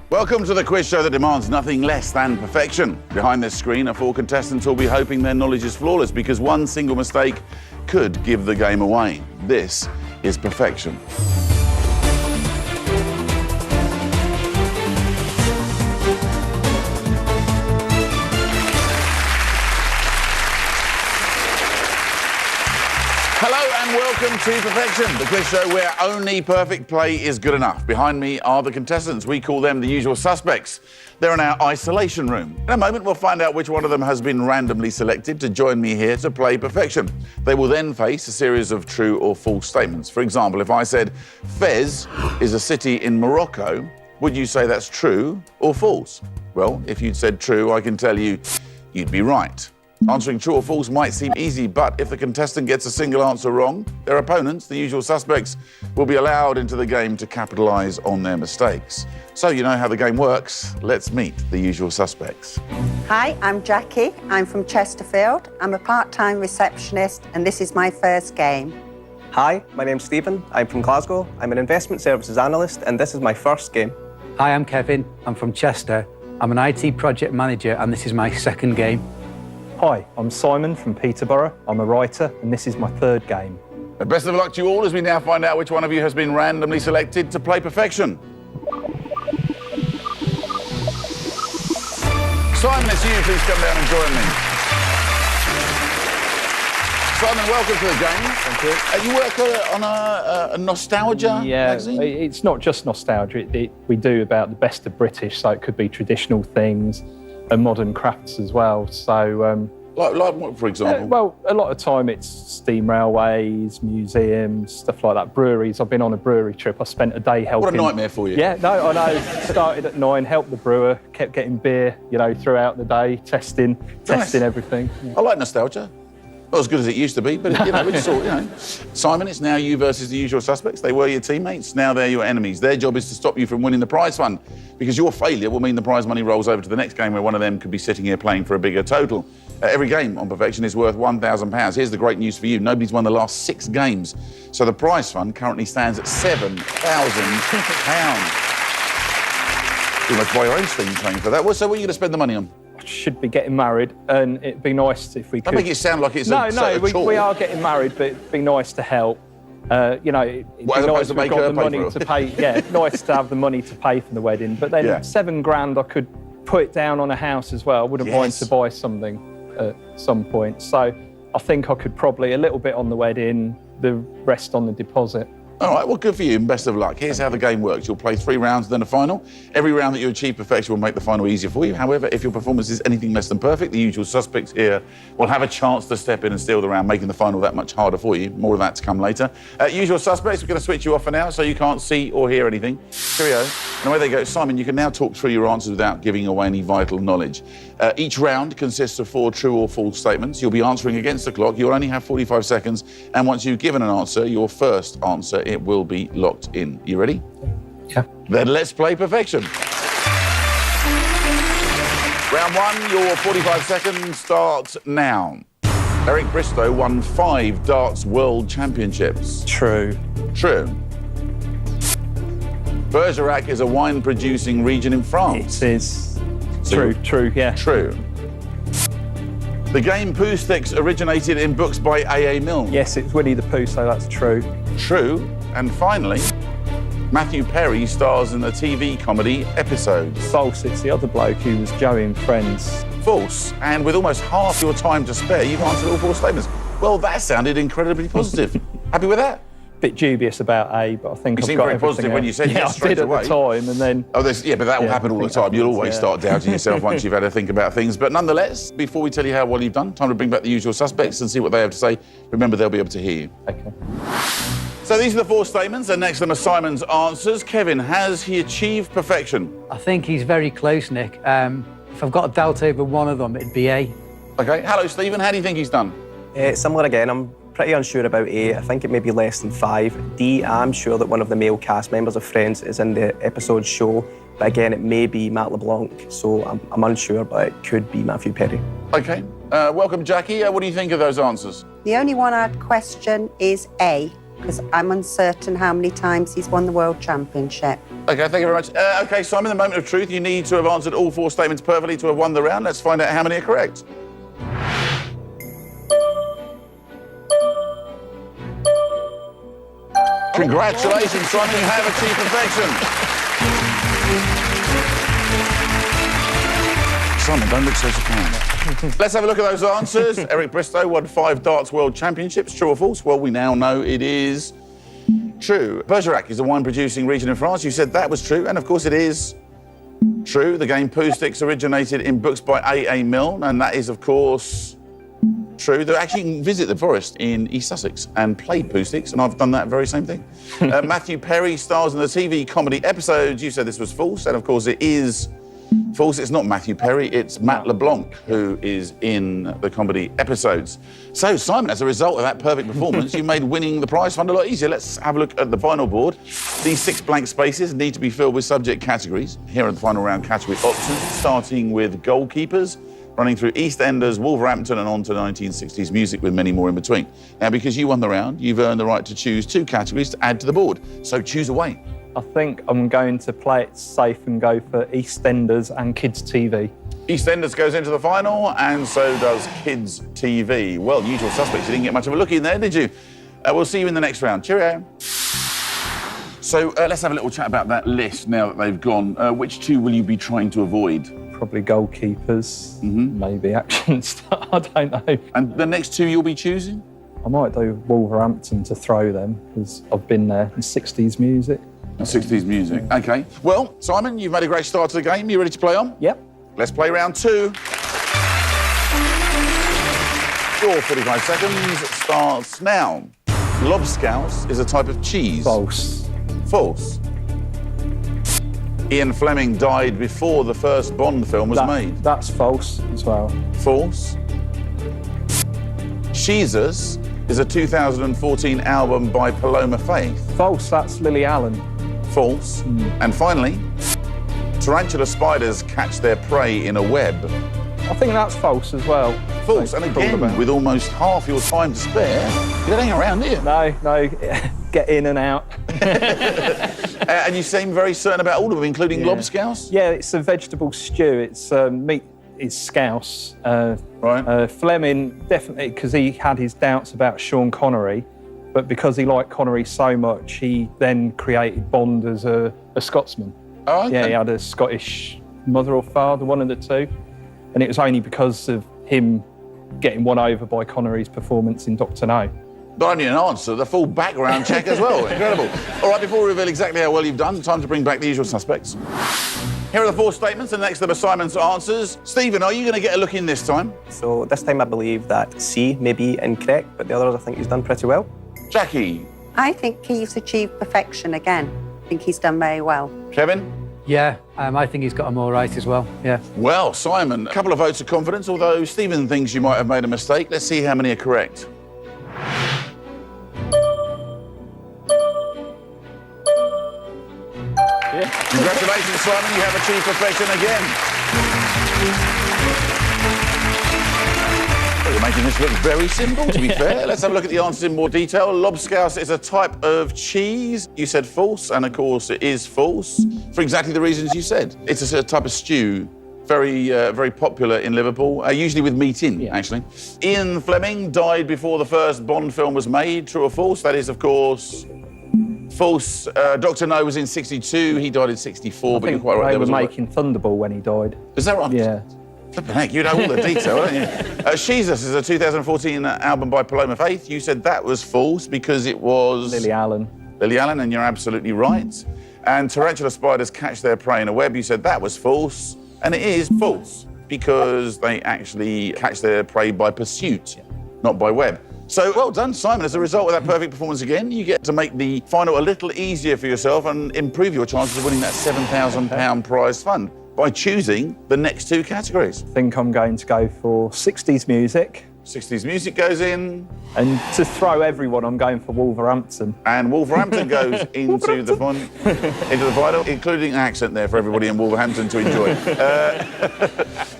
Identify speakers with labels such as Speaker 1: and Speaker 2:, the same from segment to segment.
Speaker 1: Welcome to the quiz show that demands nothing less than perfection. Behind this screen are 4 contestants who'll be hoping their knowledge is flawless because one single mistake could give the game away. This is perfection. Welcome to Perfection, the quiz show where only perfect play is good enough. Behind me are the contestants. We call them the usual suspects. They're in our isolation room. In a moment, we'll find out which one of them has been randomly selected to join me here to play Perfection. They will then face a series of true or false statements. For example, if I said Fez is a city in Morocco, would you say that's true or false? Well, if you'd said true, I can tell you, you'd be right. Answering true or false might seem easy, but if the contestant gets a single answer wrong, their opponents, the usual suspects, will be allowed into the game to capitalise on their mistakes. So you know how the game works. Let's meet the usual suspects.
Speaker 2: Hi, I'm Jackie. I'm from Chesterfield. I'm a part-time receptionist, and this is my first game.
Speaker 3: Hi, my name's Stephen. I'm from Glasgow. I'm an investment services analyst, and this is my first game.
Speaker 4: Hi, I'm Kevin. I'm from Chester. I'm an IT project manager, and this is my second game.
Speaker 5: Hi, I'm Simon from Peterborough. I'm a writer, and this is my third game.
Speaker 1: Best of luck to you all as we now find out which one of you has been randomly selected to play Perfection. Simon, it's you. Please come down and join me. Simon, welcome to the game.
Speaker 5: Thank you.
Speaker 1: You work on a nostalgia magazine?
Speaker 5: It's not just nostalgia. We do about the best of British, so it could be traditional things and modern crafts as well. So,
Speaker 1: like what, for example?
Speaker 5: Well, a lot of time it's steam railways, museums, stuff like that. Breweries. I've been on a brewery trip. I spent a day helping.
Speaker 1: What a nightmare for you.
Speaker 5: Yeah, no, I know. Started at 9, helped the brewer, kept getting beer, throughout the day, testing everything. Yeah.
Speaker 1: I like nostalgia. Not as good as it used to be, but it's all, Simon, it's now you versus the usual suspects. They were your teammates, now they're your enemies. Their job is to stop you from winning the prize fund, because your failure will mean the prize money rolls over to the next game where one of them could be sitting here playing for a bigger total. Every game on Perfection is worth £1,000. Here's the great news for you. Nobody's won the last 6 games. So the prize fund currently stands at £7,000. You must buy your own steam train for that. So what are you going to spend the money on?
Speaker 5: Should be getting married, and it'd be nice if we could.
Speaker 1: Don't make it sound like it's a chore.
Speaker 5: We are getting married, but it'd be nice to help. It'd be nice if we've got the money to pay. Yeah, nice to have the money to pay for the wedding. But then £7,000, I could put it down on a house as well. I wouldn't mind to buy something at some point. So I think I could probably a little bit on the wedding, the rest on the deposit.
Speaker 1: All right, well, good for you and best of luck. Here's how the game works. You'll play 3 rounds, then a final. Every round that you achieve perfection will make the final easier for you. However, if your performance is anything less than perfect, the usual suspects here will have a chance to step in and steal the round, making the final that much harder for you. More of that to come later. Usual suspects, we're going to switch you off for now so you can't see or hear anything. Cheerio. And away they go. Simon, you can now talk through your answers without giving away any vital knowledge. Each round consists of 4 true or false statements. You'll be answering against the clock. You'll only have 45 seconds. And once you've given an answer, your first answer, it will be locked in. You ready?
Speaker 5: Yeah.
Speaker 1: Then let's play Perfection. Round 1, your 45 seconds starts now. Eric Bristow won 5 darts world championships.
Speaker 5: True.
Speaker 1: True. Bergerac is a wine-producing region in France.
Speaker 5: It is. True, yeah.
Speaker 1: True. The game Pooh Sticks originated in books by A.A. Milne.
Speaker 5: Yes, it's Winnie the Pooh, so that's true.
Speaker 1: True. And finally, Matthew Perry stars in the TV comedy Episodes.
Speaker 5: False, it's the other bloke who was Joey in Friends.
Speaker 1: False. And with almost half your time to spare, you've answered all 4 statements. Well, that sounded incredibly positive. Happy with that?
Speaker 5: Bit dubious about A, but I think
Speaker 1: I've got very positive when you said yes straight away.
Speaker 5: I did at the time, and then...
Speaker 1: but that will happen all the time. You'll always start doubting yourself once you've had to think about things. But nonetheless, before we tell you how well you've done, time to bring back the usual suspects and see what they have to say. Remember, they'll be able to hear you.
Speaker 5: OK.
Speaker 1: So these are the 4 statements, and next to them are Simon's answers. Kevin, has he achieved perfection?
Speaker 4: I think he's very close, Nick. If I've got a doubt over one of them, it'd be A.
Speaker 1: OK. Hello, Stephen. How do you think he's done?
Speaker 3: Similar again. I'm pretty unsure about A. I think it may be less than 5. D, I'm sure that one of the male cast members of Friends is in the episode show. But again, it may be Matt LeBlanc, so I'm unsure, but it could be Matthew Perry.
Speaker 1: OK. Welcome, Jackie. What do you think of those answers?
Speaker 2: The only one I'd question is A. because I'm uncertain how many times he's won the World Championship.
Speaker 1: OK, thank you very much. OK, Simon, the moment of truth. You need to have answered all 4 statements perfectly to have won the round. Let's find out how many are correct. Congratulations, Simon, you have achieved perfection. Simon, don't look so surprised. Let's have a look at those answers. Eric Bristow won 5 darts world championships. True or false? Well, we now know it is true. Bergerac is a wine-producing region in France. You said that was true, and of course it is true. The game Pooh Sticks originated in books by A.A. Milne, and that is, of course, true. They actually can visit the forest in East Sussex and play Pooh Sticks, and I've done that very same thing. Matthew Perry stars in the TV comedy Episodes. You said this was false, and of course it is false. It's not Matthew Perry, it's Matt LeBlanc who is in the comedy Episodes. So, Simon, as a result of that perfect performance, you made winning the prize fund a lot easier. Let's have a look at the final board. These 6 blank spaces need to be filled with subject categories. Here are the final round category options, starting with goalkeepers, running through EastEnders, Wolverhampton, and on to 1960s music with many more in between. Now, because you won the round, you've earned the right to choose 2 categories to add to the board. So choose away.
Speaker 5: I think I'm going to play it safe and go for EastEnders and Kids TV.
Speaker 1: EastEnders goes into the final, and so does Kids TV. Well, usual suspects, you didn't get much of a look in there, did you? We'll see you in the next round. Cheerio. So let's have a little chat about that list now that they've gone. Which 2 will you be trying to avoid?
Speaker 5: Probably goalkeepers, maybe action star, I don't know.
Speaker 1: And the next 2 you'll be choosing?
Speaker 5: I might do Wolverhampton to throw them, because I've been there in 60s music.
Speaker 1: 60s music, OK. Well, Simon, you've made a great start to the game. You ready to play on?
Speaker 5: Yep.
Speaker 1: Let's play round 2. Your 45 seconds starts now. Lobscouse is a type of cheese.
Speaker 5: False.
Speaker 1: False. Ian Fleming died before the first Bond film was made.
Speaker 5: That's false as well.
Speaker 1: False. Jesus is a 2014 album by Paloma Faith.
Speaker 5: False, that's Lily Allen.
Speaker 1: False. And finally, tarantula spiders catch their prey in a web.
Speaker 5: I think that's false as well.
Speaker 1: False, and again, with almost half your time to spare, you don't hang around here.
Speaker 5: No, get in and out.
Speaker 1: And you seem very certain about all of them, including lobscouse?
Speaker 5: Yeah, it's a vegetable stew. It's meat is scouse.
Speaker 1: Right.
Speaker 5: Fleming, definitely, because he had his doubts about Sean Connery, but because he liked Connery so much, he then created Bond as a Scotsman.
Speaker 1: Oh, okay.
Speaker 5: Yeah, he had a Scottish mother or father, one of the 2. And it was only because of him getting won over by Connery's performance in Dr. No.
Speaker 1: Not only an answer, the full background check as well. Incredible. All right, before we reveal exactly how well you've done, time to bring back the usual suspects. Here are the 4 statements, and next to them are Simon's answers. Stephen, are you going to get a look in this time?
Speaker 3: So this time I believe that C may be incorrect, but the others I think he's done pretty well.
Speaker 1: Jackie?
Speaker 2: I think he's achieved perfection again. I think he's done very well.
Speaker 1: Kevin?
Speaker 4: Yeah, I think he's got them all right as well, yeah.
Speaker 1: Well, Simon, a couple of votes of confidence, although Stephen thinks you might have made a mistake. Let's see how many are correct.
Speaker 5: Yeah.
Speaker 1: Congratulations, Simon, you have achieved perfection again. Well, you're making this look very simple, to be fair. Let's have a look at the answers in more detail. Lobscouse is a type of cheese. You said false, and of course it is false, for exactly the reasons you said. It's a type of stew, very popular in Liverpool, usually with meat in, actually. Ian Fleming died before the first Bond film was made. True or false? That is, of course, false. Dr. No was in 62. He died in 64, but you're quite right.
Speaker 5: They were making Thunderball when he died.
Speaker 1: Is that right?
Speaker 5: Yeah.
Speaker 1: Flippin' heck, you know all the detail, don't you? Jesus is a 2014 album by Paloma Faith. You said that was false because it was...
Speaker 5: Lily Allen.
Speaker 1: Lily Allen, and you're absolutely right. And tarantula spiders catch their prey in a web. You said that was false, and it is false because they actually catch their prey by pursuit, not by web. So well done, Simon. As a result of that perfect performance again, you get to make the final a little easier for yourself and improve your chances of winning that £7,000 prize fund by choosing the next 2 categories.
Speaker 5: I think I'm going to go for 60s music.
Speaker 1: 60s music goes in.
Speaker 5: And to throw everyone, I'm going for Wolverhampton.
Speaker 1: And Wolverhampton goes into the final, including an accent there for everybody in Wolverhampton to enjoy.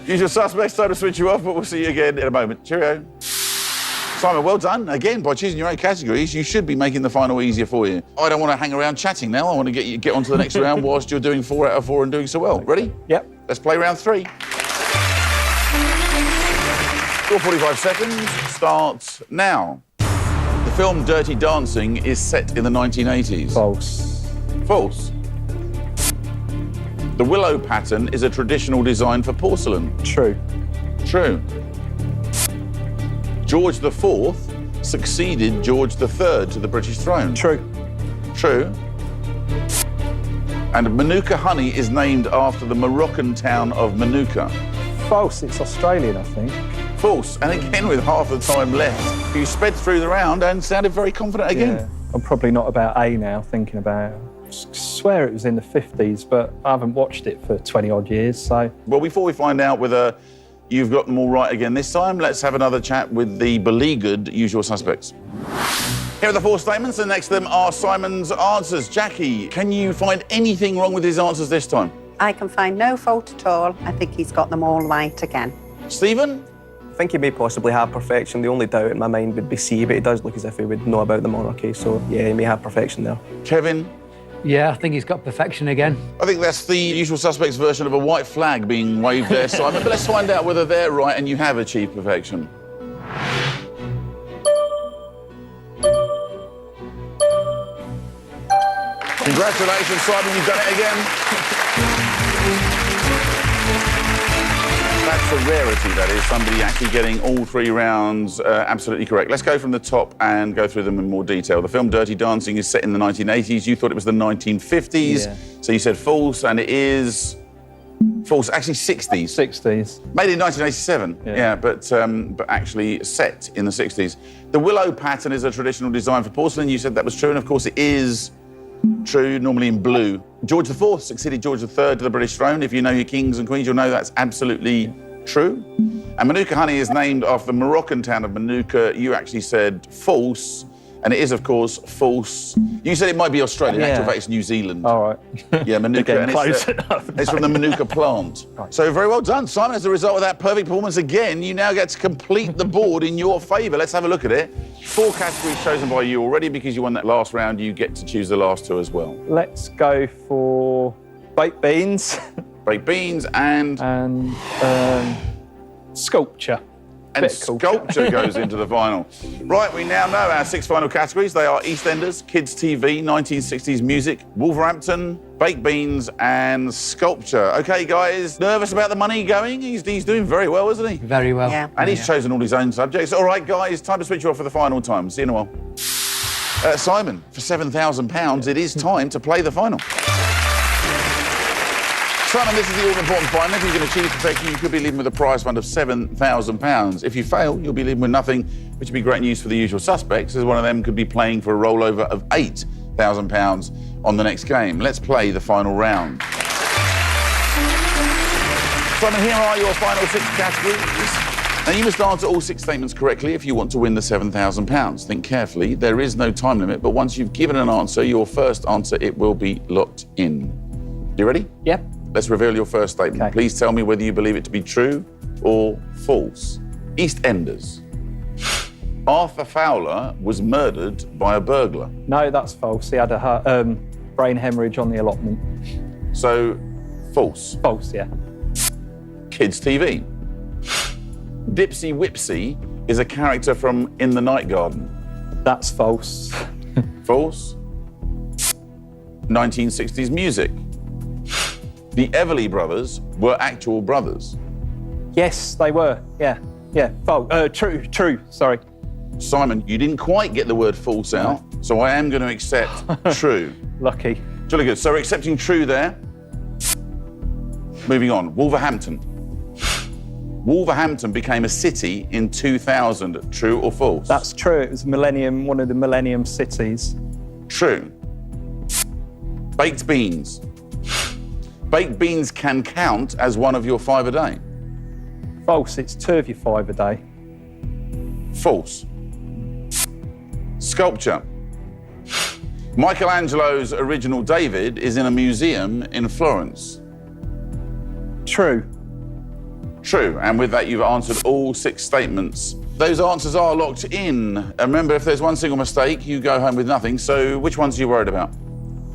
Speaker 1: Usual suspects, time to switch you off, but we'll see you again in a moment. Cheerio. Simon, well done. Again, by choosing your own categories, you should be making the final easier for you. I don't want to hang around chatting now. I want to get on to the next round whilst you're doing 4 out of 4 and doing so well. Ready?
Speaker 5: Yep.
Speaker 1: Let's play round 3. Your 45 seconds starts now. The film Dirty Dancing is set in the 1980s.
Speaker 5: False.
Speaker 1: False. The willow pattern is a traditional design for porcelain.
Speaker 5: True.
Speaker 1: True. George IV succeeded George III to the British throne.
Speaker 5: True.
Speaker 1: True. And Manuka honey is named after the Moroccan town of Manuka.
Speaker 5: False. It's Australian, I think.
Speaker 1: False. And again, with half the time left, you sped through the round and sounded very confident again.
Speaker 5: Yeah. I'm probably not about A now, thinking about it. I swear it was in the 50s, but I haven't watched it for 20-odd years, so...
Speaker 1: Well, before we find out whether you've got them all right again this time, let's have another chat with the beleaguered usual suspects. Here are the 4 statements, and next to them are Simon's answers. Jackie, can you find anything wrong with his answers this time?
Speaker 2: I can find no fault at all. I think he's got them all right again.
Speaker 1: Stephen?
Speaker 3: I think he may possibly have perfection. The only doubt in my mind would be C, but it does look as if he would know about the monarchy, so yeah, he may have perfection there.
Speaker 1: Kevin?
Speaker 4: Yeah, I think he's got perfection again.
Speaker 1: I think that's the usual suspects version of a white flag being waved there, Simon. But let's find out whether they're right and you have achieved perfection. Congratulations, Simon, you've done it again. That's a rarity, that is, somebody actually getting all 3 rounds absolutely correct. Let's go from the top and go through them in more detail. The film Dirty Dancing is set in the 1980s. You thought it was the 1950s, so you said false, and it is false. Actually, 60s.
Speaker 5: 60s.
Speaker 1: Made in 1987, but actually set in the 60s. The willow pattern is a traditional design for porcelain. You said that was true, and of course it is true, normally in blue. George IV succeeded George III to the British throne. If you know your kings and queens, you'll know that's absolutely true. And Manuka honey is named after the Moroccan town of Manuka. You actually said false, and it is, of course, false. You said it might be Australia. In actual fact, it's New Zealand.
Speaker 5: All right.
Speaker 1: Yeah, Manuka.
Speaker 5: And close enough.
Speaker 1: It's from the Manuka plant. Right. So very well done, Simon. As a result of that perfect performance again, you now get to complete the board in your favour. Let's have a look at it. 4 categories chosen by you already. Because you won that last round, you get to choose the last 2 as well.
Speaker 5: Let's go for baked beans.
Speaker 1: Baked beans and
Speaker 5: sculpture.
Speaker 1: And sculpture goes into the final. Right, we now know our 6 final categories. They are EastEnders, Kids TV, 1960s music, Wolverhampton, baked beans and sculpture. OK, guys, nervous about the money going? He's doing very well, isn't he?
Speaker 4: Very well.
Speaker 2: Yeah.
Speaker 1: And he's chosen all his own subjects. All right, guys, time to switch you off for the final time. See you in a while. Simon, for £7,000, it is time to play the final. Simon, this is the all-important final. If you can achieve perfection, you could be leaving with a prize fund of £7,000. If you fail, you'll be leaving with nothing, which would be great news for the usual suspects, as one of them could be playing for a rollover of £8,000 on the next game. Let's play the final round. Simon, here are your final 6 categories. Now, you must answer all 6 statements correctly if you want to win the £7,000. Think carefully. There is no time limit, but once you've given an answer, your first answer, it will be locked in. You ready?
Speaker 5: Yep.
Speaker 1: Let's reveal your first statement.
Speaker 5: Okay.
Speaker 1: Please tell me whether you believe it to be true or false. EastEnders. Arthur Fowler was murdered by a burglar.
Speaker 5: No, that's false. He had a brain hemorrhage on the allotment.
Speaker 1: So, false.
Speaker 5: False, yeah.
Speaker 1: Kids TV. Dipsy Whipsy is a character from In the Night Garden.
Speaker 5: That's false.
Speaker 1: False. 1960s music. The Everly Brothers were actual brothers.
Speaker 5: Yes, they were. Yeah. False. True. Sorry.
Speaker 1: Simon, you didn't quite get the word false out, so I am going to accept true.
Speaker 5: Lucky.
Speaker 1: Jolly good. So we're accepting true there. Moving on. Wolverhampton. Wolverhampton became a city in 2000. True or false?
Speaker 5: That's true. It was one of the Millennium cities.
Speaker 1: True. Baked beans. Baked beans can count as one of your 5 a day.
Speaker 5: False. It's 2 of your 5 a day.
Speaker 1: False. Sculpture. Michelangelo's original David is in a museum in Florence.
Speaker 5: True.
Speaker 1: True. And with that, you've answered all 6 statements Those answers are locked in. And remember, if there's one single mistake, you go home with nothing. So which ones are you worried about?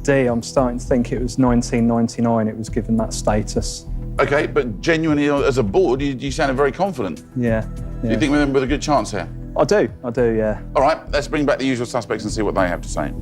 Speaker 5: D, I'm starting to think it was 1999 it was given that status.
Speaker 1: OK, but genuinely, as a board, you sounded very confident.
Speaker 5: Yeah.
Speaker 1: Do you think we're with a good chance here?
Speaker 5: I do, yeah.
Speaker 1: All right, let's bring back the usual suspects and see what they have to say.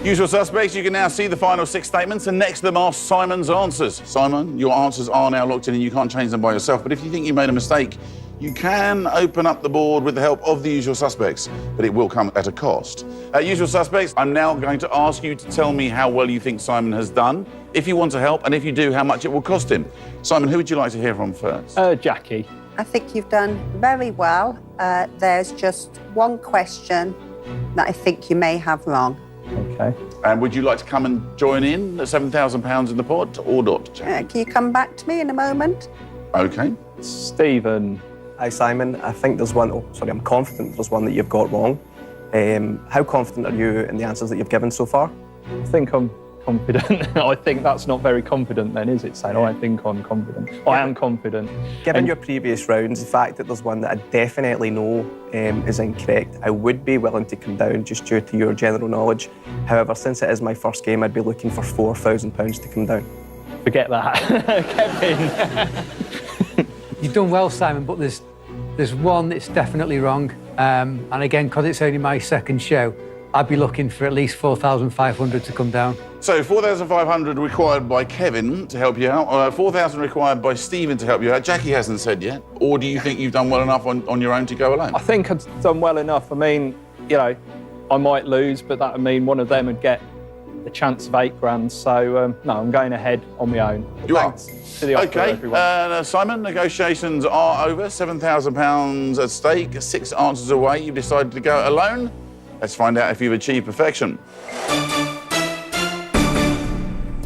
Speaker 1: Usual suspects, you can now see the final 6 statements, and next to them are Simon's answers. Simon, your answers are now locked in and you can't change them by yourself, but if you think you made a mistake, you can open up the board with the help of the usual suspects, but it will come at a cost. Usual suspects, I'm now going to ask you to tell me how well you think Simon has done, if you want to help, and if you do, how much it will cost him. Simon, who would you like to hear from first?
Speaker 5: Jackie.
Speaker 2: I think you've done very well. There's just one question that I think you may have wrong.
Speaker 5: OK.
Speaker 1: And would you like to come and join in at £7,000 in the pot or not?
Speaker 2: Can you come back to me in a moment?
Speaker 1: OK.
Speaker 5: Stephen.
Speaker 3: Hi, Simon. I think there's one... Oh, sorry, I'm confident there's one that you've got wrong. How confident are you in the answers that you've given so far?
Speaker 5: I think I'm confident. I think that's not very confident then, is it? Saying, I think I'm confident. I am confident.
Speaker 3: Given your previous rounds, the fact that there's one that I definitely know is incorrect, I would be willing to come down just due to your general knowledge. However, since it is my first game, I'd be looking for £4,000 to come down.
Speaker 5: Forget that. Kevin.
Speaker 4: You've done well, Simon, but there's one that's definitely wrong. And again, because it's only my second show, I'd be looking for at least 4,500 to come down.
Speaker 1: So 4,500 required by Kevin to help you out, 4,000 required by Stephen to help you out. Jackie hasn't said yet. Or do you think you've done well enough on your own to go alone?
Speaker 5: I think I've done well enough. I mean, you know, I might lose, but that would mean one of them would get a chance of £8,000. So, no, I'm going ahead on my own.
Speaker 1: You
Speaker 5: Thanks to the offer,
Speaker 1: OK,
Speaker 5: everyone.
Speaker 1: Simon, negotiations are over. £7,000 at stake, 6 answers away. You've decided to go alone. Let's find out if you've achieved perfection.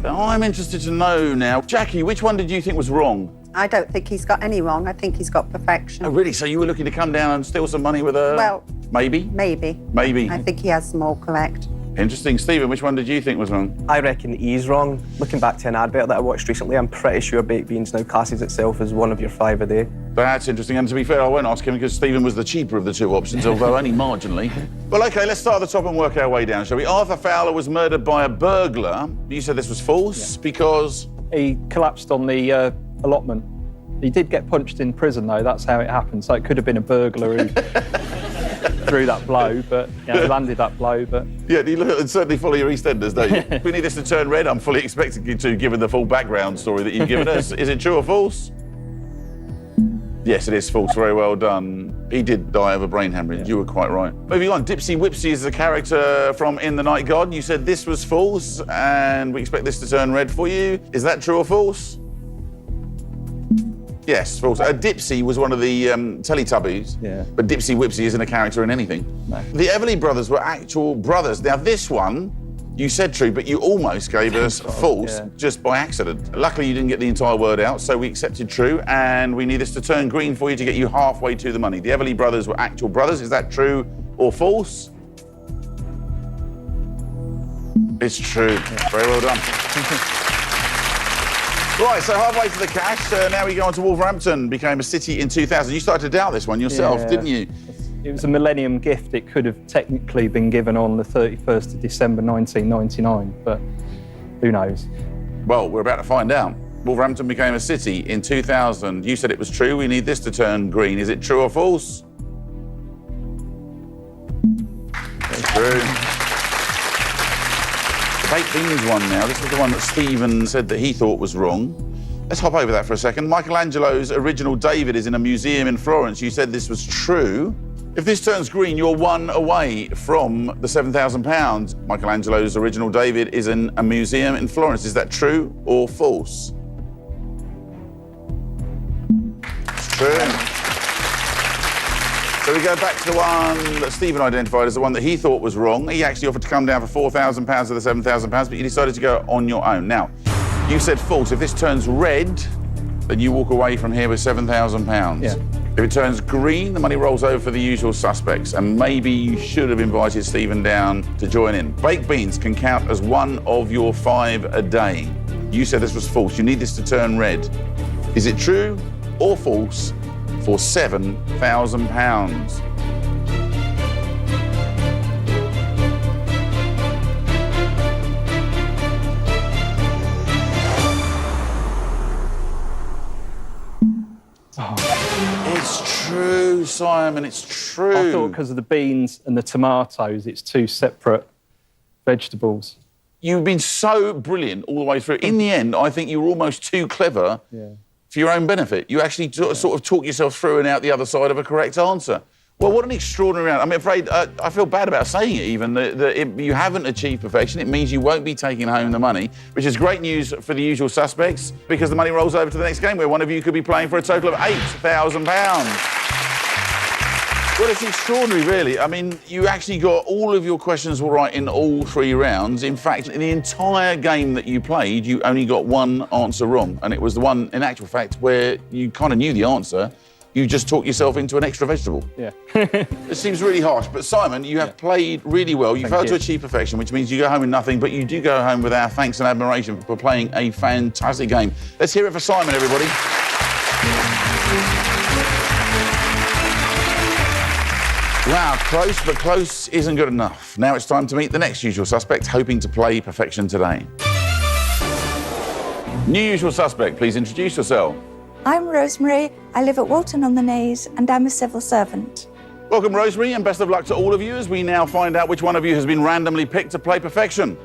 Speaker 1: I'm interested to know now. Jackie, which one did you think was wrong?
Speaker 2: I don't think he's got any wrong. I think he's got perfection.
Speaker 1: Oh, really? So you were looking to come down and steal some money with her?
Speaker 2: Well...
Speaker 1: Maybe?
Speaker 2: Maybe.
Speaker 1: Maybe.
Speaker 2: I think he has them all correct.
Speaker 1: Interesting. Stephen, which one did you think was wrong?
Speaker 3: I reckon he's wrong. Looking back to an advert that I watched recently, I'm pretty sure baked beans now classes itself as one of your 5 a day.
Speaker 1: That's interesting. And to be fair, I won't ask him because Stephen was the cheaper of the 2 options, although only marginally. Well, OK, let's start at the top and work our way down, shall we? Arthur Fowler was murdered by a burglar. You said this was false because...
Speaker 5: He collapsed on the allotment. He did get punched in prison, though. That's how it happened. So it could have been a burglar who threw that blow, but he landed that blow. But
Speaker 1: yeah, you look and certainly follow your EastEnders, don't you? We need this to turn red. I'm fully expecting you to, given the full background story that you've given us. Is it true or false? Yes, it is false. Very well done. He did die of a brain hemorrhage. Yeah. You were quite right. Moving on, Dipsy Whipsy is the character from In the Night God. You said this was false, and we expect this to turn red for you. Is that true or false? Yes, false. Dipsy was one of the Teletubbies,
Speaker 5: yeah.
Speaker 1: But Dipsy Whipsy isn't a character in anything.
Speaker 5: No.
Speaker 1: The Everly brothers were actual brothers. Now, this one, you said true, but you almost gave us false just by accident. Luckily, you didn't get the entire word out, so we accepted true, and we need this to turn green for you to get you halfway to the money. The Everly brothers were actual brothers. Is that true or false? It's true. Yeah. Very well done. Right, so halfway to the cash. Now we go on to Wolverhampton. Became a city in 2000. You started to doubt this one yourself, didn't you?
Speaker 5: It was a millennium gift. It could have technically been given on the 31st of December 1999, but who knows?
Speaker 1: Well, we're about to find out. Wolverhampton became a city in 2000. You said it was true. We need this to turn green. Is it true or false? It's true. The baked beans one now. This is the one that Stephen said that he thought was wrong. Let's hop over that for a second. Michelangelo's original David is in a museum in Florence. You said this was true. If this turns green, you're 1 away from the £7,000. Michelangelo's original David is in a museum in Florence. Is that true or false? It's true. So we go back to the one that Stephen identified as the one that he thought was wrong. He actually offered to come down for £4,000 of the £7,000, but you decided to go on your own. Now, you said false. If this turns red, then you walk away from here with £7,000.
Speaker 5: Yeah.
Speaker 1: If it turns green, the money rolls over for the usual suspects, and maybe you should have invited Stephen down to join in. Baked beans can count as one of your 5 a day. You said this was false. You need this to turn red. Is it true or false? for £7,000. It's true, Simon, it's true.
Speaker 5: I thought because of the beans and the tomatoes, it's two separate vegetables.
Speaker 1: You've been so brilliant all the way through. In the end, I think you were almost too clever for your own benefit. You actually sort of talk yourself through and out the other side of a correct answer. Well, what an extraordinary round. I'm afraid, I feel bad about saying it even, that you haven't achieved perfection. It means you won't be taking home the money, which is great news for the usual suspects, because the money rolls over to the next game where one of you could be playing for a total of £8,000. Well, it's extraordinary, really. I mean, you actually got all of your questions all right in all 3 rounds. In fact, in the entire game that you played, you only got one answer wrong. And it was the one, in actual fact, where you kind of knew the answer. You just talked yourself into an extra vegetable.
Speaker 5: Yeah.
Speaker 1: It seems really harsh. But, Simon, you have played really well. You failed to achieve perfection, which means you go home with nothing, but you do go home with our thanks and admiration for playing a fantastic game. Let's hear it for Simon, everybody. Wow, close, but close isn't good enough. Now it's time to meet the next usual suspect, hoping to play perfection today. New usual suspect, please introduce yourself.
Speaker 6: I'm Rosemary. I live at Walton-on-the-Naze and I'm a civil servant.
Speaker 1: Welcome, Rosemary, and best of luck to all of you as we now find out which one of you has been randomly picked to play perfection.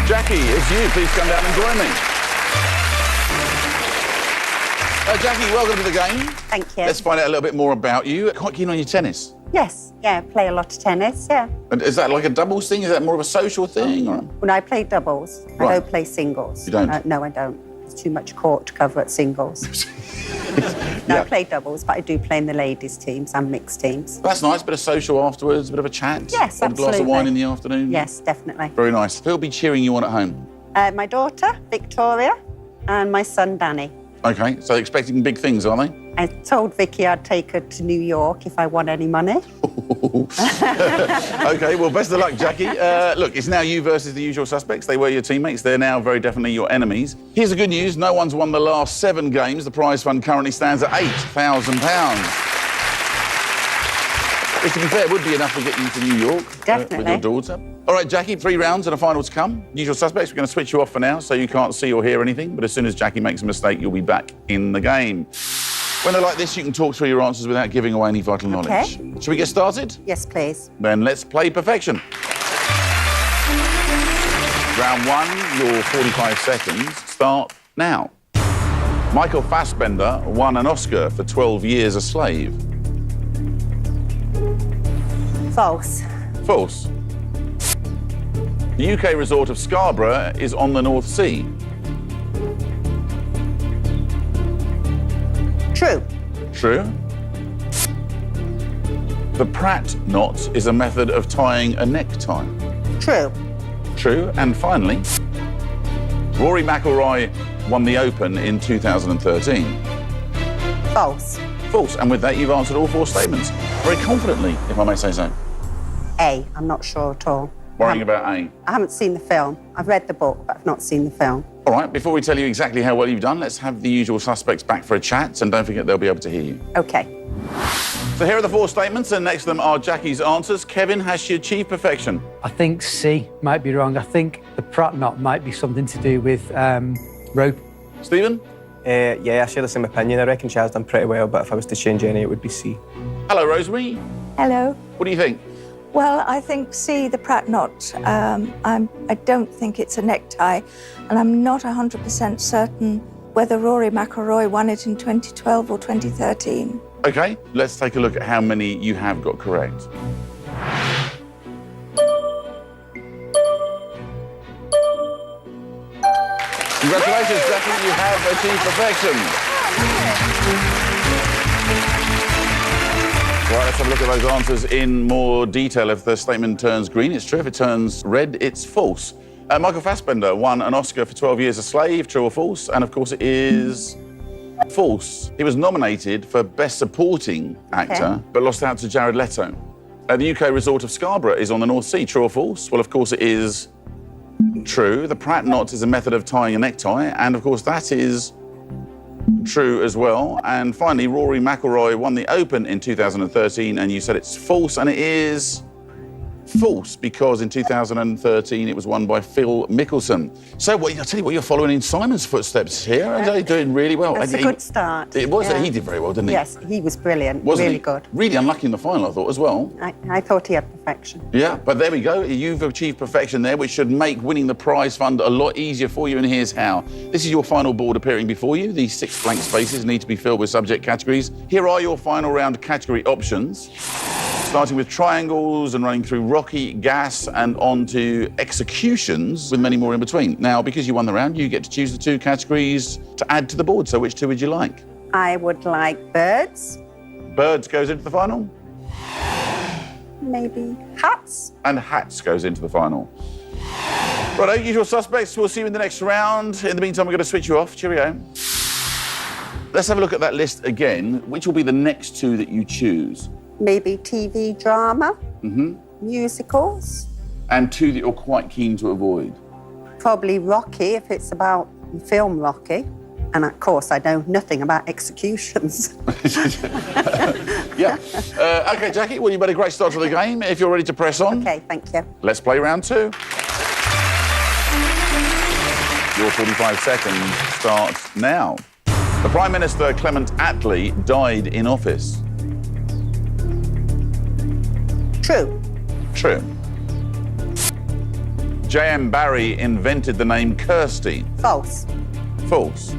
Speaker 1: Jackie, it's you. Please come down and join me. Jackie, welcome to the game.
Speaker 2: Thank you.
Speaker 1: Let's find out a little bit more about you. Quite keen on your tennis.
Speaker 2: Yes, yeah, play a lot of tennis, yeah.
Speaker 1: And is that like a doubles thing? Is that more of a social thing? Or?
Speaker 2: When I play doubles,
Speaker 1: Right.
Speaker 2: I don't play singles.
Speaker 1: You don't?
Speaker 2: No, I don't. There's too much court to cover at singles. No, I play doubles, but I do play in the ladies' teams and mixed teams.
Speaker 1: That's nice. Bit of social afterwards, a bit of a chat.
Speaker 2: Yes,
Speaker 1: a glass of
Speaker 2: absolutely.
Speaker 1: wine in the afternoon.
Speaker 2: Yes, definitely.
Speaker 1: Very nice. Who'll be cheering you on at home?
Speaker 2: My daughter, Victoria, and my son, Danny.
Speaker 1: OK, so expecting big things, are they?
Speaker 2: I told Vicky I'd take her to New York if I won any money.
Speaker 1: OK, well, best of luck, Jackie. Look, it's now you versus the usual suspects. They were your teammates. They're now very definitely your enemies. Here's the good news. No one's won the last 7 games. The prize fund currently stands at £8,000. Which, to be fair, would be enough to get you to New York with
Speaker 2: Definitely.
Speaker 1: your daughter. All right, Jackie, 3 rounds and a final to come. Usual suspects, we're going to switch you off for now so you can't see or hear anything. But as soon as Jackie makes a mistake, you'll be back in the game. When they're like this, you can talk through your answers without giving away any vital knowledge. Shall we get started?
Speaker 2: Yes, please.
Speaker 1: Then let's play perfection. Round 1, your 45 seconds start now. Michael Fassbender won an Oscar for 12 Years a Slave.
Speaker 2: False.
Speaker 1: False. The UK resort of Scarborough is on the North Sea.
Speaker 2: True.
Speaker 1: True. The Pratt knot is a method of tying a necktie.
Speaker 2: True.
Speaker 1: True. And finally, Rory McIlroy won the Open in 2013.
Speaker 2: False.
Speaker 1: False. And with that, you've answered all 4 statements very confidently, if I may say so.
Speaker 2: A. I'm not sure at all.
Speaker 1: Worrying about A.
Speaker 2: I haven't seen the film. I've read the book, but I've not seen the film.
Speaker 1: All right, before we tell you exactly how well you've done, let's have the usual suspects back for a chat, and don't forget they'll be able to hear you.
Speaker 2: OK.
Speaker 1: So here are the 4 statements, and next to them are Jackie's answers. Kevin, has she achieved perfection?
Speaker 4: I think C might be wrong. I think the Pratt knot might be something to do with rope.
Speaker 1: Stephen?
Speaker 3: Yeah, I share the same opinion. I reckon she has done pretty well, but if I was to change any, it would be C.
Speaker 1: Hello, Rosemary.
Speaker 6: Hello.
Speaker 1: What do you think?
Speaker 6: Well, I think C, the Pratt knot. I don't think it's a necktie, and I'm not 100% certain whether Rory McIlroy won it in 2012 or 2013.
Speaker 1: OK, let's take a look at how many you have got correct. Congratulations, Jackie, you have achieved perfection. Right, let's have a look at those answers in more detail. If the statement turns green, it's true. If it turns red, it's false. Michael Fassbender won an Oscar for 12 Years a Slave, true or false? And of course it is false. He was nominated for Best Supporting Actor, but lost out to Jared Leto. The UK resort of Scarborough is on the North Sea, true or false? Well, of course it is True. The Pratt knot is a method of tying a necktie, and of course that is true as well. And finally, Rory McIlroy won the Open in 2013, and you said it's false, and it is false because in 2013 it was won by Phil Mickelson. So I'll tell you what, you're following in Simon's footsteps here, and they're doing really well.
Speaker 2: That's a good start.
Speaker 1: It was. Yeah. He did very well, didn't he?
Speaker 2: Yes, he was brilliant.
Speaker 1: Wasn't
Speaker 2: really
Speaker 1: he?
Speaker 2: Good.
Speaker 1: Really unlucky in the final, I thought, as well.
Speaker 2: I thought he had perfection.
Speaker 1: Yeah, but there we go. You've achieved perfection there, which should make winning the prize fund a lot easier for you, and here's how. This is your final board appearing before you. These 6 blank spaces need to be filled with subject categories. Here are your final round category options. Starting with triangles and running through rocky, gas, and on to executions with many more in between. Now, because you won the round, you get to choose the 2 categories to add to the board. So which 2 would you like?
Speaker 2: I would like birds.
Speaker 1: Birds goes into the final.
Speaker 2: Maybe hats.
Speaker 1: And hats goes into the final. Righto, usual suspects. We'll see you in the next round. In the meantime, we're going to switch you off. Cheerio. Let's have a look at that list again. Which will be the next 2 that you choose?
Speaker 2: Maybe TV drama, musicals.
Speaker 1: And 2 that you're quite keen to avoid? Probably
Speaker 2: Rocky, if it's about the film Rocky. And of course, I know nothing about executions.
Speaker 1: Yeah. OK, Jackie, well, you've had a great start to the game. If you're ready to press on.
Speaker 2: OK, thank you.
Speaker 1: Let's play round 2. Your 45 seconds starts now. The Prime Minister, Clement Attlee, died in office.
Speaker 2: True.
Speaker 1: True. J.M. Barrie invented the name Kirsty.
Speaker 2: False.
Speaker 1: False.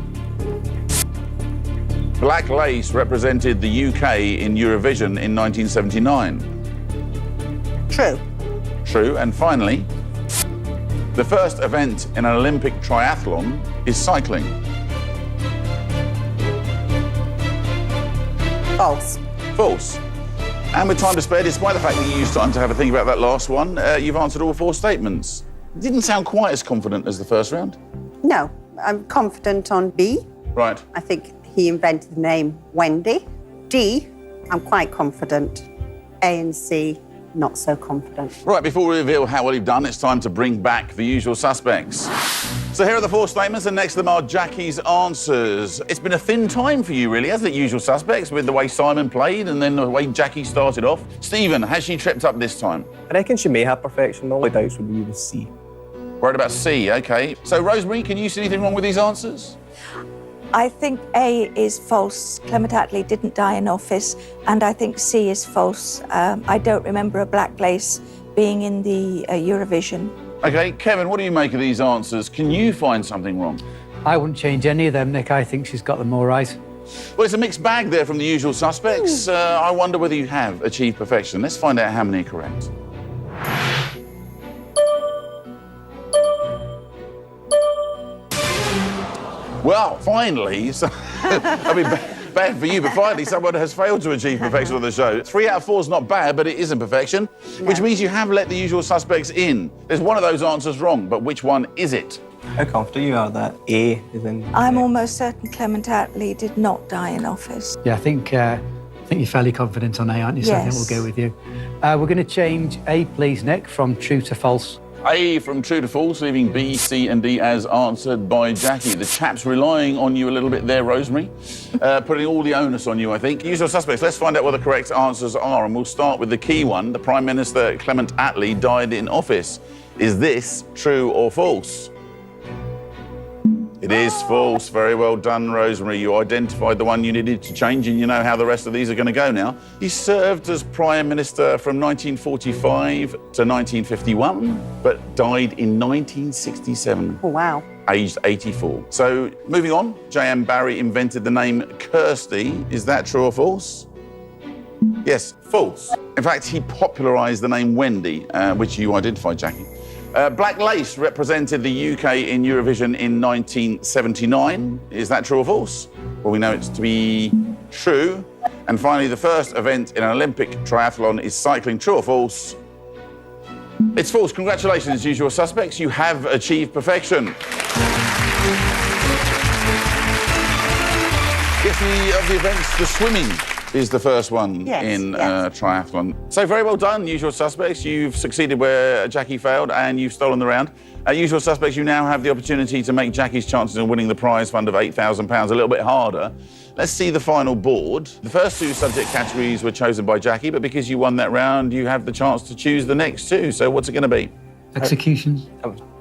Speaker 1: Black lace represented the UK in Eurovision in 1979.
Speaker 2: True.
Speaker 1: True. And finally, the first event in an Olympic triathlon is cycling.
Speaker 2: False.
Speaker 1: False. And with time to spare, despite the fact that you used time to have a think about that last one, you've answered all 4 statements. Didn't sound quite as confident as the first round.
Speaker 2: No, I'm confident on B.
Speaker 1: Right.
Speaker 2: I think he invented the name Wendy. D, I'm quite confident. A and C, not so confident.
Speaker 1: Right, before we reveal how well you've done, it's time to bring back the usual suspects. So here are the 4 statements, and next to them are Jackie's answers. It's been a thin time for you, really, hasn't it, usual suspects, with the way Simon played and then the way Jackie started off. Stephen, has she tripped up this time?
Speaker 3: I reckon she may have perfection. The only doubts would be with C.
Speaker 1: Worried about C, OK. So, Rosemary, can you see anything wrong with these answers?
Speaker 6: I think A is false. Clement Attlee didn't die in office, and I think C is false. I don't remember a black lace being in the Eurovision. OK,
Speaker 1: Kevin, what do you make of these answers? Can you find something wrong?
Speaker 4: I wouldn't change any of them, Nick. I think she's got them all right.
Speaker 1: Well, it's a mixed bag there from the usual suspects. I wonder whether you have achieved perfection. Let's find out how many are correct. Well, finally, I mean, bad for you, but finally someone has failed to achieve perfection on the show. 3 out of 4 is not bad, but it isn't perfection, which means you have let the usual suspects in. There's one of those answers wrong, but which one is it?
Speaker 3: How confident you are that A is in?
Speaker 6: I'm almost certain Clement Attlee did not die in office.
Speaker 4: Yeah, I think you're fairly confident on A, aren't you? So
Speaker 6: yes.
Speaker 4: I think we'll go with you. We're going to change A, please, Nick, from true to false.
Speaker 1: A from true to false, leaving B, C and D as answered by Jackie. The chap's relying on you a little bit there, Rosemary. Putting all the onus on you, I think. Usual suspects, let's find out what the correct answers are, and we'll start with the key one. The Prime Minister, Clement Attlee, died in office. Is this true or false? It is false. Very well done, Rosemary. You identified the one you needed to change, and you know how the rest of these are going to go now. He served as Prime Minister from 1945 to 1951, but died in 1967.
Speaker 2: Oh, wow.
Speaker 1: Aged 84. So, moving on, J.M. Barrie invented the name Kirsty. Is that true or false? Yes, false. In fact, he popularised the name Wendy, which you identified, Jackie. Black lace represented the UK in Eurovision in 1979. Is that true or false? Well, we know it's to be true. And finally, the first event in an Olympic triathlon is cycling. True or false? It's false. Congratulations, usual suspects. You have achieved perfection. Guess of the events, the swimming. is the first one in triathlon. So very well done, Usual Suspects. You've succeeded where Jackie failed and you've stolen the round. Usual Suspects, you now have the opportunity to make Jackie's chances of winning the prize fund of £8,000 a little bit harder. Let's see the final board. The first two subject categories were chosen by Jackie, but because you won that round, you have the chance to choose the next two. So what's it going to be?
Speaker 4: Executions.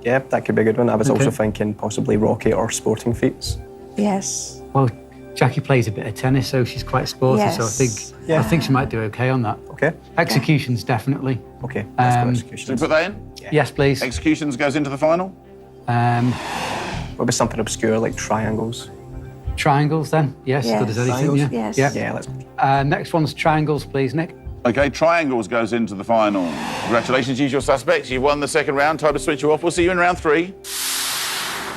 Speaker 3: Yeah, that could be a good one. I was also thinking possibly rocket or sporting feats.
Speaker 6: Yes.
Speaker 4: Well, Jackie plays a bit of tennis, so she's quite sporty.
Speaker 6: Yes.
Speaker 4: So I think she might do okay on that.
Speaker 3: Okay.
Speaker 4: Executions, definitely.
Speaker 3: Okay, let's go
Speaker 1: Should we
Speaker 3: executions.
Speaker 1: put that in?
Speaker 4: Yes, please.
Speaker 1: Executions goes into the final?
Speaker 3: What about something obscure like triangles?
Speaker 4: Triangles, then. Yes, good as anything.
Speaker 3: Triangles?
Speaker 6: Yes.
Speaker 4: Yeah.
Speaker 3: Yeah, let's.
Speaker 4: Next one's triangles, please, Nick.
Speaker 1: OK, triangles goes into the final. Congratulations, Usual Suspects. You've won the second round. Time to switch you off. We'll see you in round 3.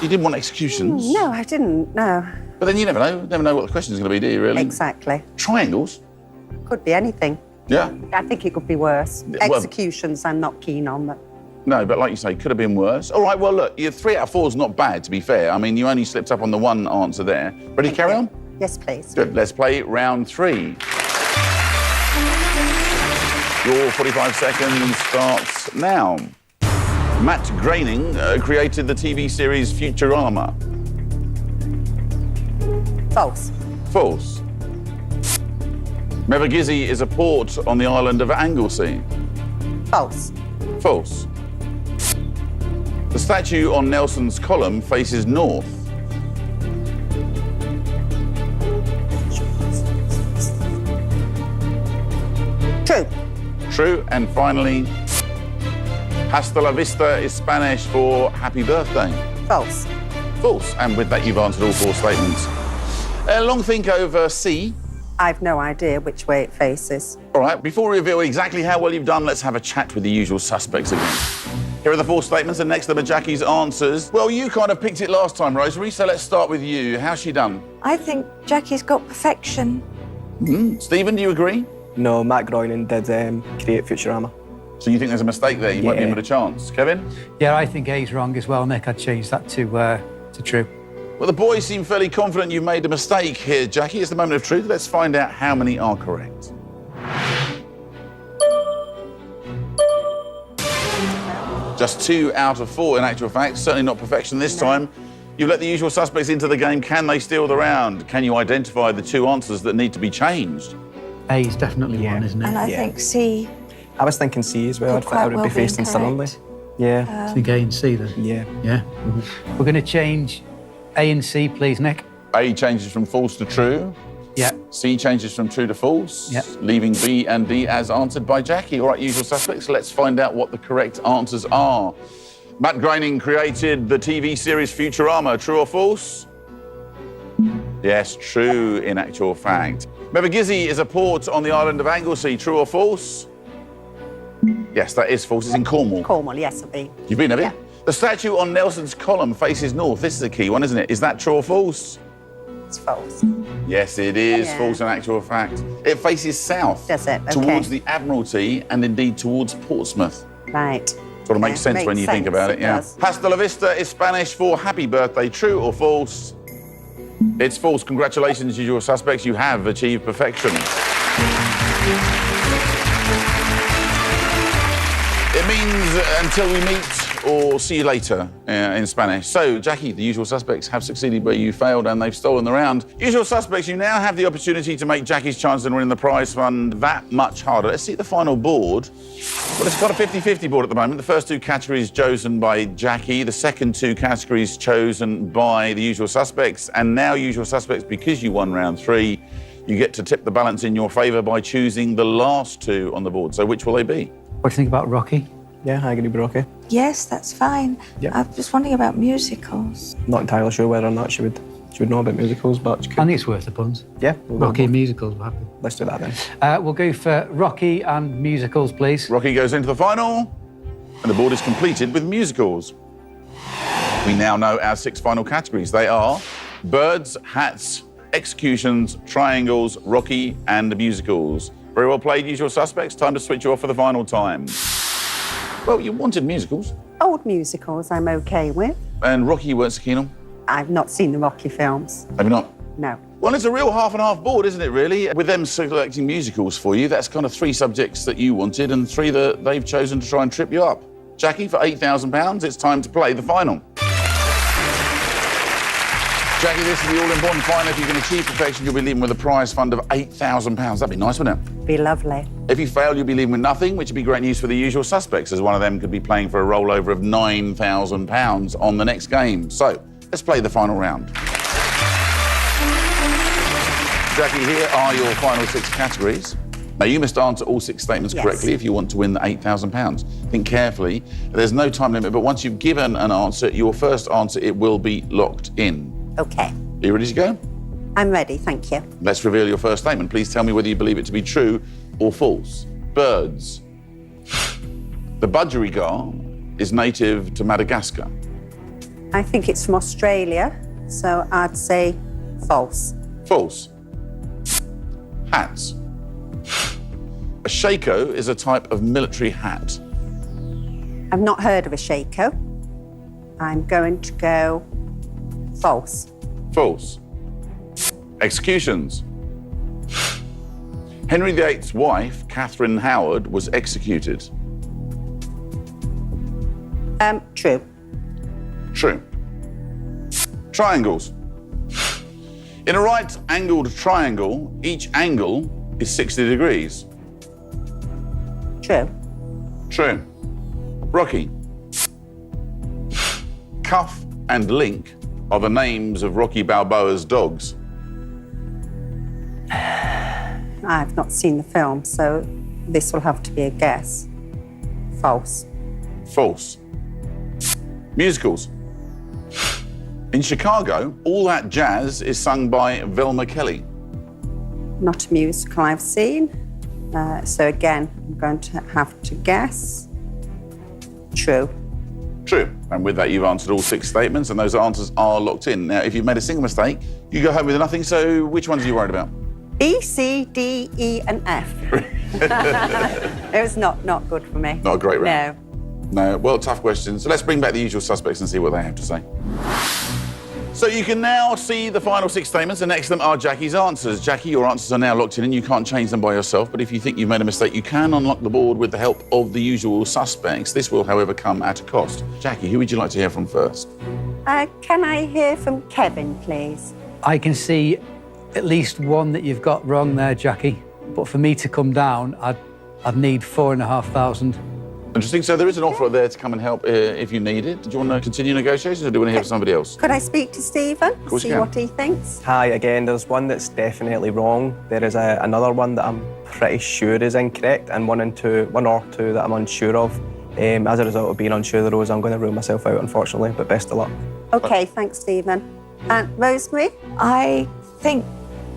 Speaker 1: You didn't want executions.
Speaker 2: No, I didn't, no.
Speaker 1: But then you never know. Never know what the question's going to be, do you, really?
Speaker 2: Exactly.
Speaker 1: Triangles?
Speaker 2: Could be anything.
Speaker 1: Yeah.
Speaker 2: I think it could be worse.
Speaker 1: Well-
Speaker 2: Executions, I'm not keen on that.
Speaker 1: No, but like you say, could have been worse. All right, well, look, your 3 out of 4 is not bad, to be fair. I mean, you only slipped up on the one answer there. Ready to carry on?
Speaker 2: Yes, please.
Speaker 1: Good. Let's play round 3. Your 45 seconds starts now. Matt Groening created the TV series Futurama.
Speaker 2: False.
Speaker 1: False. Mevagissey is a port on the island of Anglesey.
Speaker 2: False.
Speaker 1: False. The statue on Nelson's column faces north.
Speaker 2: True.
Speaker 1: True. And finally, hasta la vista is Spanish for happy birthday.
Speaker 2: False.
Speaker 1: False. And with that, you've answered all 4 statements. Long think over C.
Speaker 2: I've no idea which way it faces.
Speaker 1: All right, before we reveal exactly how well you've done, let's have a chat with the Usual Suspects again. Here are the 4 statements, and next to them are Jackie's answers. Well, you kind of picked it last time, Rosemary, so let's start with you. How's she done?
Speaker 6: I think Jackie's got perfection.
Speaker 1: Stephen, do you agree?
Speaker 3: No, Matt Groening did create Futurama.
Speaker 1: So you think there's a mistake there? You might be in with a chance. Kevin?
Speaker 4: Yeah, I think A's wrong as well, Nick. I'd change that to true.
Speaker 1: Well, the boys seem fairly confident you've made a mistake here, Jackie. It's the moment of truth. Let's find out how many are correct. Just 2 out of 4, in actual fact. Certainly not perfection this time. You've let the Usual Suspects into the game. Can they steal the round? Can you identify the 2 answers that need to be changed?
Speaker 4: A is definitely one, isn't it?
Speaker 6: And I think C.
Speaker 3: I was thinking C as well. I
Speaker 6: Could
Speaker 3: thought I
Speaker 6: quite
Speaker 3: would
Speaker 6: well
Speaker 3: be
Speaker 6: be
Speaker 3: facing Stanley.
Speaker 6: incorrect.
Speaker 3: Yeah.
Speaker 4: I think A and C then.
Speaker 3: Yeah.
Speaker 4: Yeah. We're going to change A and C, please, Nick.
Speaker 1: A changes from false to true.
Speaker 4: Yeah.
Speaker 1: C changes from true to false,
Speaker 4: Yep.
Speaker 1: leaving B and D as answered by Jackie. All right, Usual Suspects, let's find out what the correct answers are. Matt Groening created the TV series Futurama. True or false? Yes, true in actual fact. Mevagissey is a port on the island of Anglesey. True or false? Yes, that is false. It's in Cornwall.
Speaker 2: Cornwall, yes, I've been.
Speaker 1: You've been, have you?
Speaker 2: Yeah.
Speaker 1: The statue on Nelson's column faces north. This is a key one, isn't it? Is that true or false?
Speaker 2: It's false.
Speaker 1: Yes, it is
Speaker 2: Yeah.
Speaker 1: false in actual fact. It faces south.
Speaker 2: Does it? Okay.
Speaker 1: Towards the Admiralty and indeed towards Portsmouth.
Speaker 2: Right.
Speaker 1: Sort of makes
Speaker 2: Yeah,
Speaker 1: sense when you think
Speaker 2: sense,
Speaker 1: about it, yeah.
Speaker 2: does.
Speaker 1: Hasta la vista is Spanish for happy birthday. True or false? It's false. Congratulations, Usual Suspects. You have achieved perfection. It means until we meet or see you later in Spanish. So, Jackie, the Usual Suspects have succeeded where you failed and they've stolen the round. Usual Suspects, you now have the opportunity to make Jackie's chances of winning the prize fund that much harder. Let's see the final board. Well, it's got a 50-50 board at the moment. The first 2 categories chosen by Jackie, the second 2 categories chosen by the Usual Suspects, and now Usual Suspects, because you won round 3, you get to tip the balance in your favour by choosing the last 2 on the board. So which will they be?
Speaker 4: What do you think about Rocky?
Speaker 3: Yeah, I agree with Rocky.
Speaker 6: Yes, that's fine.
Speaker 3: Yeah.
Speaker 6: I'm just wondering about musicals.
Speaker 3: Not entirely sure whether or not she would know about musicals, but she
Speaker 4: I
Speaker 3: could.
Speaker 4: think it's worth the puns.
Speaker 3: Yeah, we'll go
Speaker 4: Rocky
Speaker 3: with
Speaker 4: and musicals, we're happy.
Speaker 3: Let's do that then.
Speaker 4: We'll go for Rocky and musicals, please.
Speaker 1: Rocky goes into the final, and the board is completed with musicals. We now know our 6 final categories. They are birds, hats, executions, triangles, Rocky, and musicals. Very well played, Usual Suspects. Time to switch you off for the final time. Well, you wanted musicals,
Speaker 2: Old musicals I'm okay with.
Speaker 1: and Rocky you weren't so keen on.
Speaker 2: I've not seen the Rocky films.
Speaker 1: Have you not?
Speaker 2: No.
Speaker 1: Well, it's a real half and half board, isn't it, really? With them selecting musicals for you, that's kind of 3 subjects that you wanted and 3 that they've chosen to try and trip you up. Jackie, for £8,000, it's time to play the final. Jackie, this is the all-important final. If you can achieve perfection, you'll be leaving with a prize fund of £8,000. That'd be nice, wouldn't it?
Speaker 2: Be lovely.
Speaker 1: If you fail, you'll be leaving with nothing, which would be great news for the usual suspects, as one of them could be playing for a rollover of £9,000 on the next game. So, let's play the final round. Jackie, here are your final 6 categories. Now, you must answer all 6 statements correctly if you want to win the £8,000. Think carefully. There's no time limit, but once you've given an answer, your first answer, it will be locked in.
Speaker 2: OK.
Speaker 1: Are you ready to go?
Speaker 2: I'm ready, thank you.
Speaker 1: Let's reveal your first statement. Please tell me whether you believe it to be true or false. Birds. The budgerigar is native to Madagascar.
Speaker 2: I think it's from Australia, so I'd say false.
Speaker 1: False. Hats. A shako is a type of military hat.
Speaker 2: I've not heard of a shako. I'm going to go false.
Speaker 1: False. Executions. Henry VIII's wife, Catherine Howard, was executed.
Speaker 2: True.
Speaker 1: True. Triangles. In a right-angled triangle, each angle is 60 degrees.
Speaker 2: True.
Speaker 1: True. Rocky. Cuff and Link are the names of Rocky Balboa's dogs.
Speaker 2: I've not seen the film, so this will have to be a guess. False.
Speaker 1: False. Musicals. In Chicago, All That Jazz is sung by Velma Kelly.
Speaker 2: Not a musical I've seen. So again, I'm going to have to guess. True.
Speaker 1: True. And with that, you've answered all 6 statements, and those answers are locked in. Now, if you've made a single mistake, you go home with nothing. So which ones are you worried about?
Speaker 2: B, C, D, E, and F. It was not good for me.
Speaker 1: Not a great round.
Speaker 2: No.
Speaker 1: No, well, tough questions. So let's bring back the usual suspects and see what they have to say. So you can now see the final 6 statements, and next to them are Jackie's answers. Jackie, your answers are now locked in and you can't change them by yourself, but if you think you've made a mistake, you can unlock the board with the help of the usual suspects. This will, however, come at a cost. Jackie, who would you like to hear from first?
Speaker 2: Can I hear from Kevin, please?
Speaker 4: I can see at least one that you've got wrong there, Jackie. But for me to come down, I'd need 4,500.
Speaker 1: Interesting. So there is an offer there to come and help if you need it. Do you want to continue negotiations or do you want to hear from somebody else?
Speaker 2: Could I speak to Stephen?
Speaker 1: Of course you
Speaker 2: See
Speaker 1: can.
Speaker 2: what he thinks?
Speaker 3: Hi, again, there's one that's definitely wrong. There is another one that I'm pretty sure is incorrect, and one or two that I'm unsure of. As a result of being unsure of those, I'm going to rule myself out, unfortunately, but best of luck.
Speaker 2: OK, thanks, Stephen. And Rosemary?
Speaker 6: I think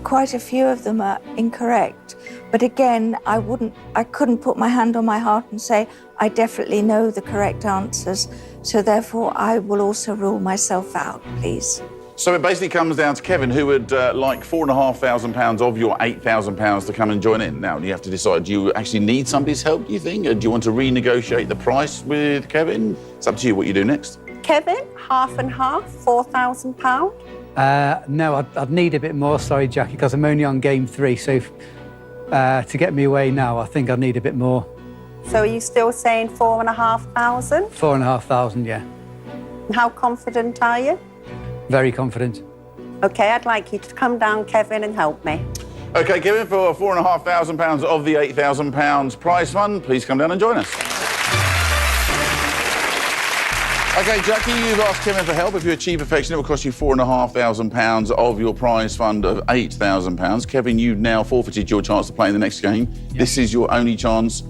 Speaker 6: quite a few of them are incorrect. But again, I couldn't put my hand on my heart and say, I definitely know the correct answers. So therefore, I will also rule myself out, please.
Speaker 1: So it basically comes down to Kevin, who would like £4,500 of your £8,000 to come and join in. Now, you have to decide, do you actually need somebody's help, do you think? Or do you want to renegotiate the price with Kevin? It's up to you what you do next.
Speaker 2: Kevin, half and half, £4,000?
Speaker 4: No, I'd need a bit more, sorry, Jackie, because I'm only on game 3. So to get me away now, I think I'd need a bit more.
Speaker 2: So are you still saying 4,500?
Speaker 4: 4,500, yeah.
Speaker 2: How confident are you?
Speaker 4: Very confident.
Speaker 2: OK, I'd like you to come down, Kevin, and help me.
Speaker 1: OK, Kevin, for £4,500 of the £8,000 prize fund, please come down and join us. OK, Jackie, you've asked Kevin for help. If you achieve perfection, it will cost you £4,500 of your prize fund of £8,000. Kevin, you've now forfeited your chance to play in the next game. Yep. This is your only chance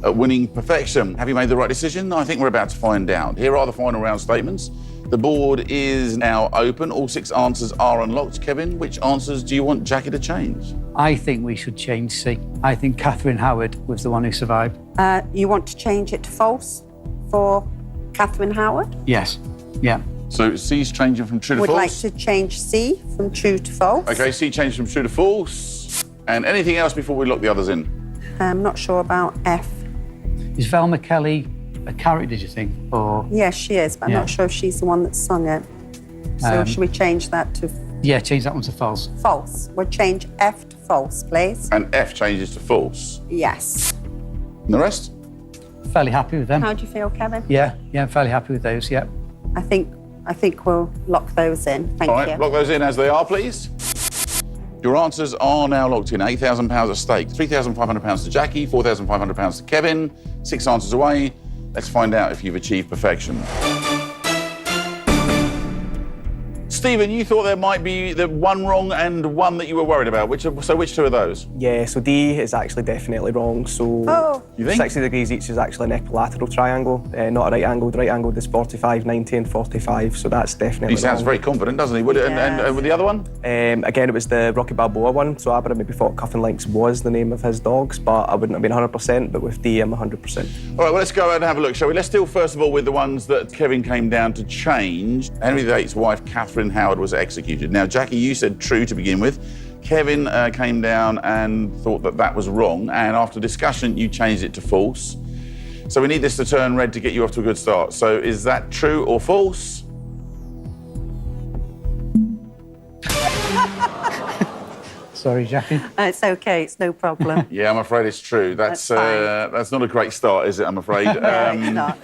Speaker 1: at winning perfection. Have you made the right decision? I think we're about to find out. Here are the final round statements. The board is now open. All 6 answers are unlocked. Kevin, which answers do you want Jackie to change?
Speaker 4: I think we should change C. I think Catherine Howard was the one who survived.
Speaker 2: You want to change it to false for Catherine Howard?
Speaker 4: Yes. Yeah.
Speaker 1: So C's changing from true to false?
Speaker 2: Would like to change C from true to false.
Speaker 1: OK, C changed from true to false. And anything else before we lock the others in?
Speaker 2: I'm not sure about F.
Speaker 4: Is Velma Kelly a character, did you think? Or
Speaker 2: Yes, she is, but I'm not sure if she's the one that sung it. So should we change that to
Speaker 4: Yeah, change that one to false.
Speaker 2: False. We'll change F to false, please.
Speaker 1: And F changes to false.
Speaker 2: Yes.
Speaker 1: And the rest?
Speaker 4: Fairly happy with them.
Speaker 2: How do you feel, Kevin?
Speaker 4: Yeah, I'm fairly happy with those, yeah.
Speaker 2: I think we'll lock those in. Thank
Speaker 1: All right,
Speaker 2: you.
Speaker 1: lock those in as they are, please. Your answers are now locked in. £8,000 at stake. £3,500 to Jackie, £4,500 to Kevin. 6 answers away. Let's find out if you've achieved perfection. Stephen, you thought there might be the one wrong and one that you were worried about. Which two are those?
Speaker 3: Yeah, so D is actually definitely wrong. So
Speaker 1: You think?
Speaker 3: 60 degrees each is actually an equilateral triangle, not a right angle. The right angle is 45, 90 and 45, so that's definitely
Speaker 1: He sounds
Speaker 3: wrong.
Speaker 1: very confident, doesn't he? Would it? And with the other one?
Speaker 3: Again, it was the Rocky Balboa one, so I would have maybe thought Cuff and Links was the name of his dogs, but I wouldn't have been 100%, but with D, I'm 100%.
Speaker 1: All right, well, let's go ahead and have a look, shall we? Let's deal, first of all, with the ones that Kevin came down to change. Henry VIII's wife, Catherine Howard, was executed. Now, Jackie, you said true to begin with. Kevin came down and thought that that was wrong, and after discussion, you changed it to false. So we need this to turn red to get you off to a good start. So is that true or false?
Speaker 4: Sorry, Jackie.
Speaker 2: It's okay. It's no problem.
Speaker 1: Yeah, I'm afraid it's true. That's not a great start, is it, I'm afraid?
Speaker 2: No, it's not.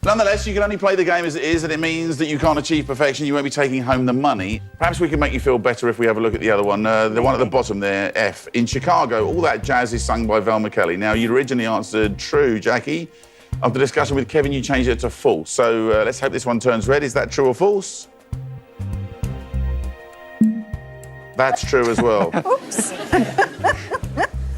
Speaker 1: Nonetheless, you can only play the game as it is, and it means that you can't achieve perfection. You won't be taking home the money. Perhaps we can make you feel better if we have a look at the other one. The one at the bottom there, F. In Chicago, All That Jazz is sung by Velma Kelly. Now, you originally answered true, Jackie. After discussion with Kevin, you changed it to false. So let's hope this one turns red. Is that true or false? That's true as well.
Speaker 2: Oops.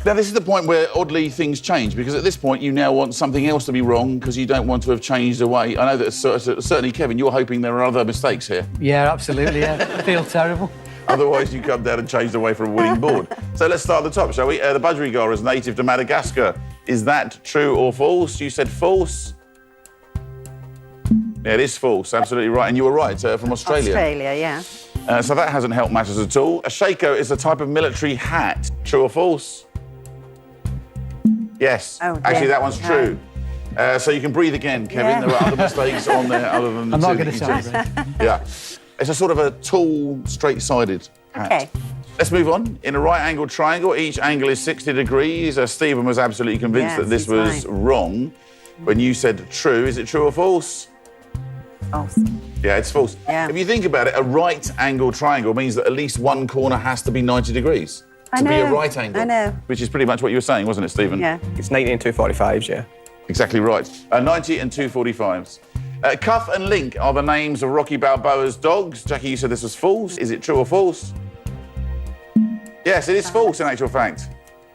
Speaker 1: Now, this is the point where, oddly, things change, because at this point, you now want something else to be wrong because you don't want to have changed away. I know that certainly, Kevin, you're hoping there are other mistakes here.
Speaker 4: Yeah, absolutely, yeah. I feel terrible.
Speaker 1: Otherwise, you come down and changed away from a winning board. So let's start at the top, shall we? The budgerigar is native to Madagascar. Is that true or false? You said false. Yeah, it is false, absolutely right. And you were right, from Australia.
Speaker 2: Australia, yeah.
Speaker 1: So that hasn't helped matters at all. A shako is a type of military hat. True or false? Yes.
Speaker 2: Oh, dear.
Speaker 1: Actually, that one's true. So you can breathe again, Kevin.
Speaker 2: Yeah.
Speaker 1: There are other mistakes on there other than the
Speaker 4: I'm
Speaker 1: two
Speaker 4: not
Speaker 1: that
Speaker 4: going to
Speaker 1: you
Speaker 4: celebrate.
Speaker 1: did. Yeah. It's a sort of a tall, straight-sided hat.
Speaker 2: Okay.
Speaker 1: Let's move on. In a right-angled triangle, each angle is 60 degrees. Stephen was absolutely convinced
Speaker 2: Yes,
Speaker 1: that this
Speaker 2: he's
Speaker 1: was
Speaker 2: right.
Speaker 1: wrong. When you said true, is it true or false?
Speaker 2: False.
Speaker 1: Yeah, it's false.
Speaker 2: Yeah.
Speaker 1: If you think about it, a right-angled triangle means that at least one corner has to be 90 degrees to be a
Speaker 2: know.
Speaker 1: right angle.
Speaker 2: I know.
Speaker 1: Which is pretty much what you were saying, wasn't it, Stephen?
Speaker 2: Yeah.
Speaker 3: It's 90 and 245s, yeah.
Speaker 1: Exactly right. 90 and 245s. Cuff and Link are the names of Rocky Balboa's dogs. Jackie, you said this was false. Is it true or false? Yes, it is false, in actual fact.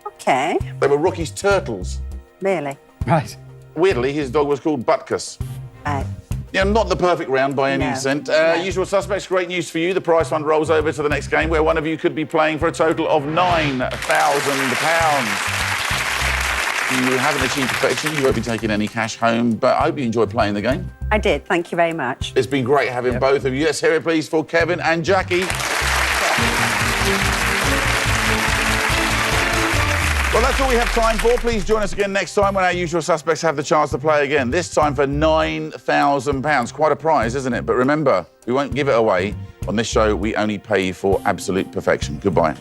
Speaker 2: Okay.
Speaker 1: They were Rocky's turtles.
Speaker 2: Really?
Speaker 4: Right.
Speaker 1: Weirdly, his dog was called Butkus.
Speaker 2: Right.
Speaker 1: Yeah, not the perfect round by any
Speaker 2: No.
Speaker 1: extent.
Speaker 2: No.
Speaker 1: Usual suspects, great news for you. The prize fund rolls over to the next game where one of you could be playing for a total of £9,000. You haven't achieved perfection. You won't be taking any cash home, but I hope you enjoyed playing the game.
Speaker 2: I did. Thank you very much.
Speaker 1: It's been great having both of you. Let's hear it, please, for Kevin and Jackie. Well, that's all we have time for. Please join us again next time when our usual suspects have the chance to play again. This time for £9,000. Quite a prize, isn't it? But remember, we won't give it away. On this show, we only pay for absolute perfection. Goodbye.